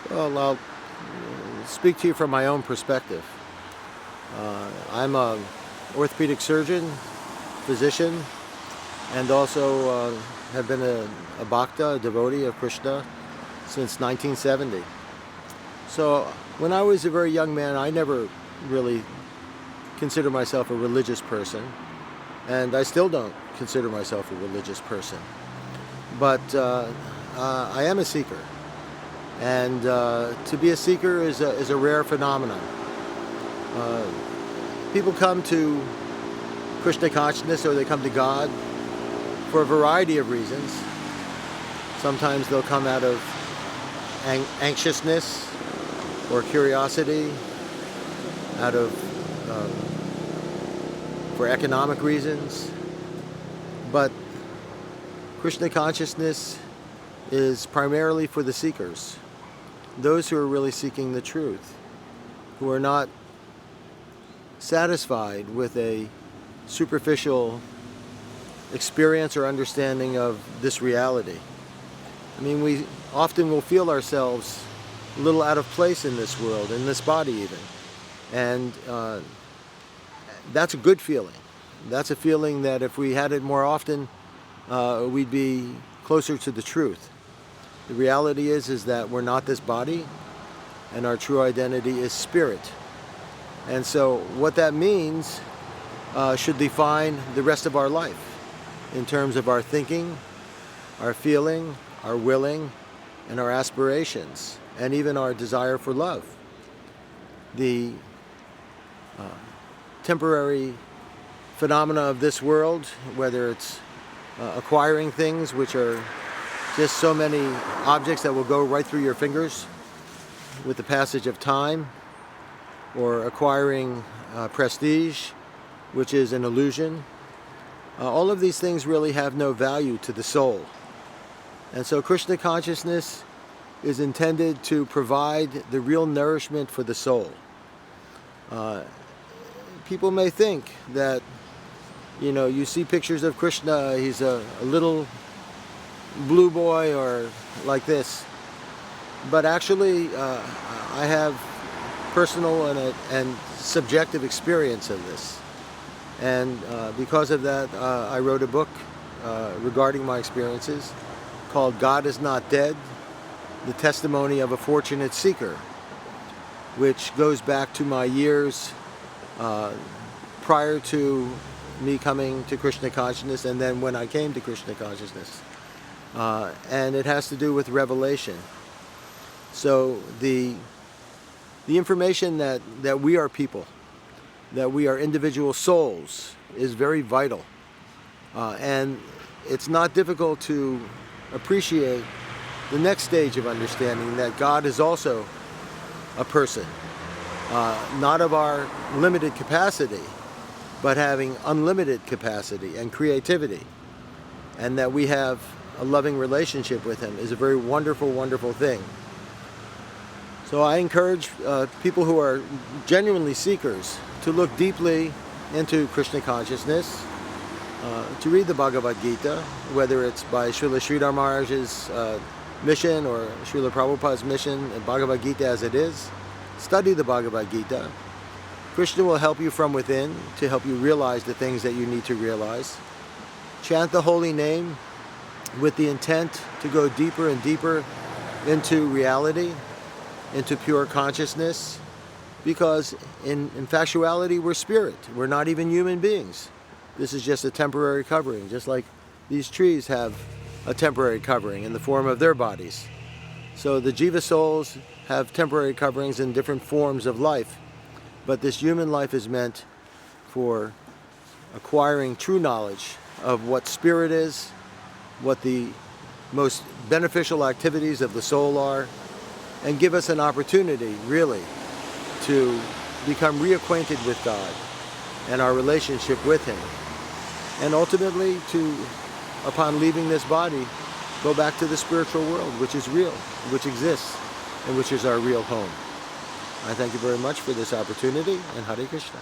Well, I'll speak to you from my own perspective. I'm a orthopedic surgeon, physician, and also have been a bhakta, a devotee of Krishna, since 1970. So when I was a very young man, I never really considered myself a religious person, and I still don't consider myself a religious person. But I am a seeker. And to be a seeker is a rare phenomenon. People come to Krishna consciousness, or they come to God for a variety of reasons. Sometimes they'll come out of anxiousness or curiosity, out of for economic reasons. But Krishna consciousness is primarily for the seekers, those who are really seeking the truth, who are not satisfied with a superficial experience or understanding of this reality. I mean, we often will feel ourselves a little out of place in this world, in this body even. And that's a good feeling. That's a feeling that if we had it more often, we'd be closer to the truth. The reality is that we're not this body, and our true identity is spirit. And so what that means should define the rest of our life in terms of our thinking, our feeling, our willing, and our aspirations, and even our desire for love. The temporary phenomena of this world, whether it's acquiring things which are just so many objects that will go right through your fingers with the passage of time, or acquiring prestige, which is an illusion. All of these things really have no value to the soul. And so Krishna consciousness is intended to provide the real nourishment for the soul. People may think that, you see pictures of Krishna, he's a little blue boy or like this. But actually, I have personal and subjective experience of this. And because of that, I wrote a book regarding my experiences called God is Not Dead, The Testimony of a Fortunate Seeker, which goes back to my years prior to me coming to Krishna consciousness, and then when I came to Krishna consciousness. And it has to do with revelation. So the information that we are people, that we are individual souls, is very vital. And it's not difficult to appreciate the next stage of understanding that God is also a person, not of our limited capacity, but having unlimited capacity and creativity, and that we have a loving relationship with Him is a very wonderful, wonderful thing. So I encourage people who are genuinely seekers to look deeply into Krishna consciousness, to read the Bhagavad Gita, whether it's by Srila Sridhar Maharaj's mission or Srila Prabhupada's mission, and Bhagavad Gita as it is. Study the Bhagavad Gita. Krishna will help you from within to help you realize the things that you need to realize. Chant the holy name with the intent to go deeper and deeper into reality, into pure consciousness, because in factuality we're spirit. We're not even human beings. This is just a temporary covering, just like these trees have a temporary covering in the form of their bodies. So the jiva souls have temporary coverings in different forms of life, but this human life is meant for acquiring true knowledge of what spirit is, what the most beneficial activities of the soul are, and give us an opportunity, really, to become reacquainted with God and our relationship with Him. And ultimately, to, upon leaving this body, go back to the spiritual world, which is real, which exists, and which is our real home. I thank you very much for this opportunity, and Hare Krishna.